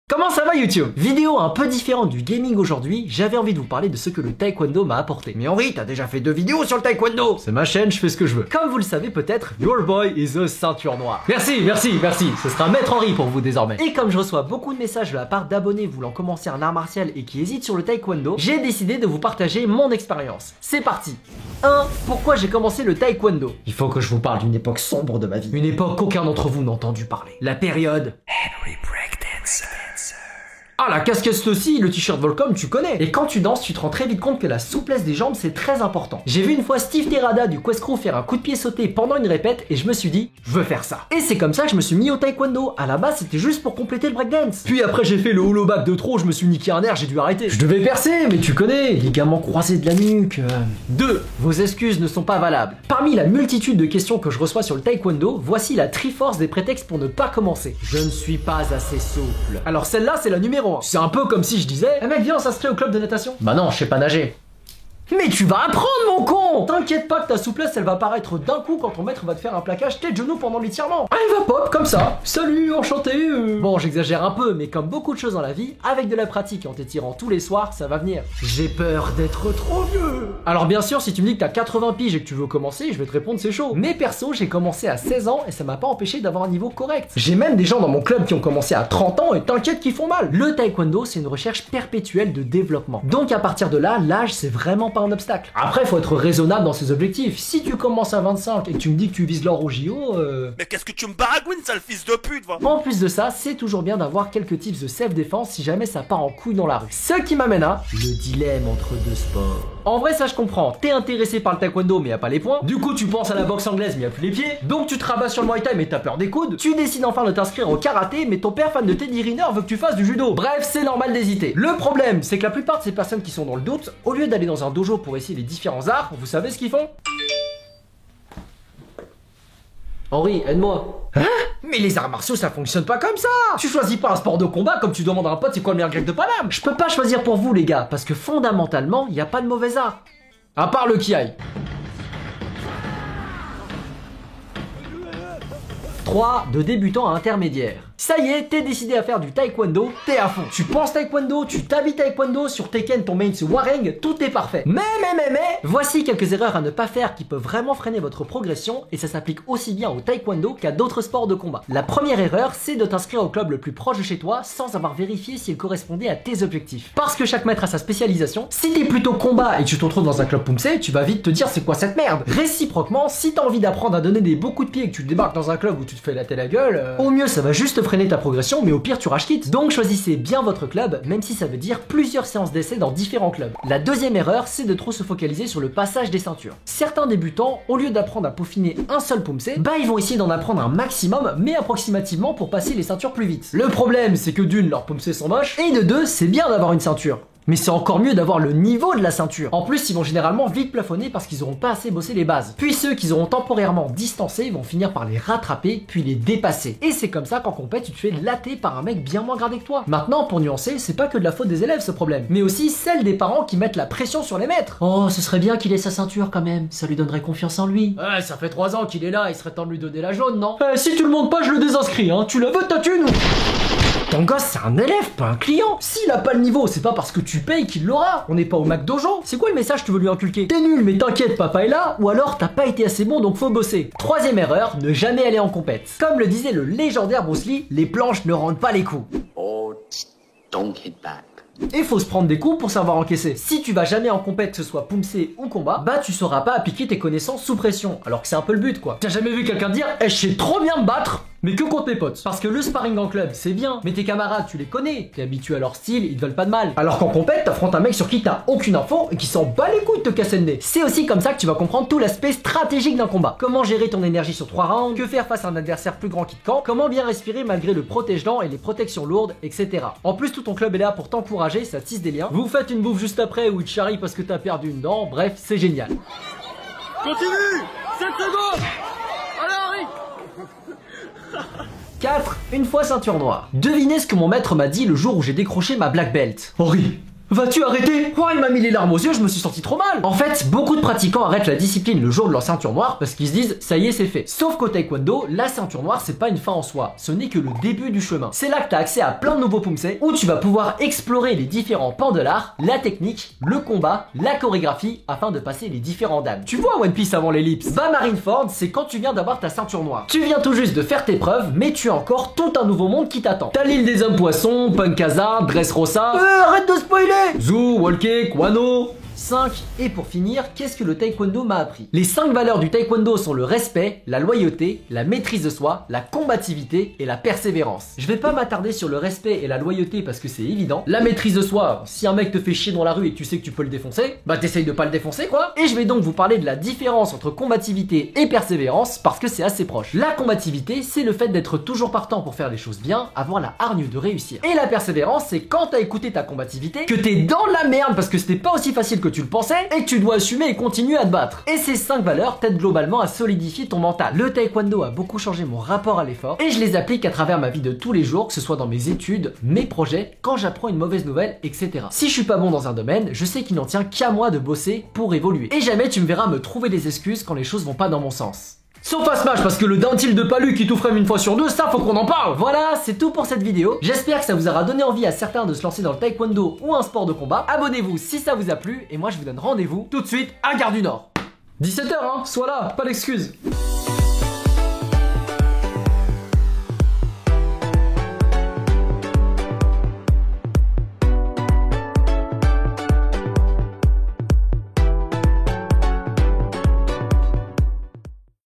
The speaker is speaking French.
Comment ça va YouTube? Vidéo un peu différente du gaming aujourd'hui, j'avais envie de vous parler de ce que le taekwondo m'a apporté. Mais Henri, t'as déjà fait 2 vidéos sur le taekwondo! C'est ma chaîne, je fais ce que je veux. Comme vous le savez peut-être, your boy is a ceinture noire. Merci, ce sera Maître Henri pour vous désormais. Et comme je reçois beaucoup de messages de la part d'abonnés voulant commencer un art martial et qui hésitent sur le taekwondo, j'ai décidé de vous partager mon expérience. C'est parti! 1. Pourquoi j'ai commencé le taekwondo? Il faut que je vous parle d'une époque sombre de ma vie. Une époque qu'aucun d'entre vous n'a entendu parler. La période Henry Breakdancer. Ah, la casquette aussi, le t-shirt Volcom, tu connais. Et quand tu danses, tu te rends très vite compte que la souplesse des jambes, c'est très important. J'ai vu une fois Steve Terada du Quest Crew faire un coup de pied sauté pendant une répète et je me suis dit, je veux faire ça. Et c'est comme ça que je me suis mis au taekwondo. À la base, c'était juste pour compléter le breakdance. Puis après, j'ai fait le hollow back de trop, je me suis niqué un nerf, j'ai dû arrêter. Je devais percer, mais tu connais, ligaments croisés de la nuque. 2. Vos excuses ne sont pas valables. Parmi la multitude de questions que je reçois sur le taekwondo, voici la triforce des prétextes pour ne pas commencer. Je ne suis pas assez souple. Alors celle-là, c'est la numéro 1. C'est un peu comme si je disais, eh mec, viens, on s'inscrit au club de natation. Bah non, je sais pas nager. Mais tu vas apprendre, mon con! T'inquiète pas que ta souplesse, elle va apparaître d'un coup quand ton maître va te faire un plaquage tête genou pendant l'étirement. Ah, il va pop, comme ça. Salut, enchanté. Bon, j'exagère un peu, mais comme beaucoup de choses dans la vie, avec de la pratique et en t'étirant tous les soirs, ça va venir. J'ai peur d'être trop vieux. Alors bien sûr, si tu me dis que t'as 80 piges et que tu veux commencer, je vais te répondre c'est chaud. Mais perso, j'ai commencé à 16 ans et ça m'a pas empêché d'avoir un niveau correct. J'ai même des gens dans mon club qui ont commencé à 30 ans et t'inquiète qu'ils font mal. Le taekwondo, c'est une recherche perpétuelle de développement. Donc à partir de là, l'âge, c'est vraiment pas un obstacle. Après, faut être raisonnable dans ses objectifs. Si tu commences à 25 et que tu me dis que tu vises l'or au JO, Mais qu'est-ce que tu me baragouines, sale fils de pute, va. En plus de ça, c'est toujours bien d'avoir quelques tips de self-défense si jamais ça part en couille dans la rue. Ce qui m'amène à le dilemme entre deux sports. En vrai, ça je comprends. T'es intéressé par le taekwondo mais y a pas les poings. Du coup, tu penses à la boxe anglaise mais y a plus les pieds. Donc tu te rabats sur le Muay Thai mais t'as peur des coudes. Tu décides enfin de t'inscrire au karaté mais ton père fan de Teddy Riner veut que tu fasses du judo. Bref, c'est normal d'hésiter. Le problème, c'est que la plupart de ces personnes qui sont dans le doute, au lieu d'aller dans un dojo pour essayer les différents arts, vous savez ce qu'ils font? Henri, aide-moi. Hein? Mais les arts martiaux, ça fonctionne pas comme ça. Tu choisis pas un sport de combat comme tu demandes à un pote c'est quoi le meilleur grec de Paname. Je peux pas choisir pour vous les gars, parce que fondamentalement, y a pas de mauvais art. À part le kiai. 3. De débutant à intermédiaire. Ça y est, t'es décidé à faire du taekwondo, t'es à fond. Tu penses taekwondo, tu t'habilles taekwondo, sur Tekken ton main c'est Wareng, tout est parfait. Mais, voici quelques erreurs à ne pas faire qui peuvent vraiment freiner votre progression et ça s'applique aussi bien au taekwondo qu'à d'autres sports de combat. La première erreur, c'est de t'inscrire au club le plus proche de chez toi sans avoir vérifié s'il correspondait à tes objectifs. Parce que chaque maître a sa spécialisation, si t'es plutôt combat et que tu te retrouves dans un club Pumse, tu vas vite te dire c'est quoi cette merde. Réciproquement, si t'as envie d'apprendre à donner des beaux coups de pied et que tu débarques dans un club où tu te fais latter la gueule, au mieux ça va juste freiner ta progression, mais au pire tu rage quitte. Donc choisissez bien votre club, même si ça veut dire plusieurs séances d'essai dans différents clubs. La deuxième erreur, c'est de trop se focaliser sur le passage des ceintures. Certains débutants, au lieu d'apprendre à peaufiner un seul Pumse, bah ils vont essayer d'en apprendre un maximum, mais approximativement pour passer les ceintures plus vite. Le problème, c'est que d'une, leurs Pumse sont moches, et de deux, c'est bien d'avoir une ceinture. Mais c'est encore mieux d'avoir le niveau de la ceinture. En plus, ils vont généralement vite plafonner parce qu'ils auront pas assez bossé les bases. Puis ceux qu'ils auront temporairement distancés vont finir par les rattraper, puis les dépasser. Et c'est comme ça qu'en compète, tu te fais latter par un mec bien moins gradé que toi. Maintenant, pour nuancer, c'est pas que de la faute des élèves ce problème, mais aussi celle des parents qui mettent la pression sur les maîtres. Oh, ce serait bien qu'il ait sa ceinture quand même, ça lui donnerait confiance en lui. Ouais, ça fait 3 ans qu'il est là, il serait temps de lui donner la jaune, non? Si tu le montes pas, je le désinscris, hein. Tu la veux ta thune ou... Ton gosse, c'est un élève, pas un client. S'il a pas le niveau, c'est pas parce que tu payes qu'il l'aura. On n'est pas au McDojo. C'est quoi le message que tu veux lui inculquer? T'es nul, mais t'inquiète, papa est là. Ou alors t'as pas été assez bon, donc faut bosser. Troisième erreur, ne jamais aller en compète. Comme le disait le légendaire Bruce Lee, les planches ne rendent pas les coups. Oh, don't hit back. Et faut se prendre des coups pour savoir encaisser. Si tu vas jamais en compète, que ce soit Pumse ou combat, bah tu sauras pas appliquer tes connaissances sous pression. Alors que c'est un peu le but quoi. T'as jamais vu quelqu'un dire je sais trop bien me battre, mais que contre mes potes. Parce que le sparring en club c'est bien, mais tes camarades tu les connais, t'es habitué à leur style, ils te veulent pas de mal. Alors qu'en compète, t'affrontes un mec sur qui t'as aucune info et qui s'en bat les couilles de te casser le nez. C'est aussi comme ça que tu vas comprendre tout l'aspect stratégique d'un combat. Comment gérer ton énergie sur 3 rounds, que faire face à un adversaire plus grand qui te campe, comment bien respirer malgré le protège-dents et les protections lourdes, etc. En plus tout ton club est là pour t'encourager, ça tisse des liens. Vous faites une bouffe juste après ou il te charrie parce que t'as perdu une dent, bref c'est génial. Continue. 7 secondes. Allez, Henri. 4. Une fois ceinture noire. Devinez ce que mon maître m'a dit le jour où j'ai décroché ma black belt. Henri, Vas-tu arrêter? Oh, il m'a mis les larmes aux yeux, je me suis senti trop mal. En fait, beaucoup de pratiquants arrêtent la discipline le jour de leur ceinture noire parce qu'ils se disent ça y est, c'est fait. Sauf qu'au taekwondo, la ceinture noire c'est pas une fin en soi, ce n'est que le début du chemin. C'est là que t'as accès à plein de nouveaux pumse où tu vas pouvoir explorer les différents pans de l'art, la technique, le combat, la chorégraphie afin de passer les différents dan. Tu vois One Piece avant l'ellipse? Bah Marineford, c'est quand tu viens d'avoir ta ceinture noire. Tu viens tout juste de faire tes preuves, mais tu as encore tout un nouveau monde qui t'attend. T'as l'île des hommes poissons, Punk Hazard, Dressrosa. Arrête de spoiler! Zoo, Wall Cake, Wano. 5. Et pour finir, qu'est-ce que le taekwondo m'a appris? Les 5 valeurs du taekwondo sont le respect, la loyauté, la maîtrise de soi, la combativité et la persévérance. Je vais pas m'attarder sur le respect et la loyauté parce que c'est évident. La maîtrise de soi, si un mec te fait chier dans la rue et que tu sais que tu peux le défoncer, bah t'essayes de pas le défoncer quoi. Et je vais donc vous parler de la différence entre combativité et persévérance parce que c'est assez proche. La combativité, c'est le fait d'être toujours partant pour faire les choses bien, avoir la hargne de réussir. Et la persévérance, c'est quand t'as écouté ta combativité, que t'es dans la merde parce que c'était pas aussi facile que tu le pensais et que tu dois assumer et continuer à te battre. Et ces 5 valeurs t'aident globalement à solidifier ton mental. Le taekwondo a beaucoup changé mon rapport à l'effort et je les applique à travers ma vie de tous les jours, que ce soit dans mes études, mes projets, quand j'apprends une mauvaise nouvelle, etc. Si je suis pas bon dans un domaine, je sais qu'il n'en tient qu'à moi de bosser pour évoluer. Et jamais tu me verras me trouver des excuses quand les choses vont pas dans mon sens. Sauf à Smash, parce que le dentil de Palu qui tout frame une fois sur deux, ça faut qu'on en parle. Voilà, c'est tout pour cette vidéo. J'espère que ça vous aura donné envie à certains de se lancer dans le taekwondo ou un sport de combat. Abonnez-vous si ça vous a plu, et moi je vous donne rendez-vous tout de suite à Gare du Nord. 17h hein, sois là, pas d'excuses.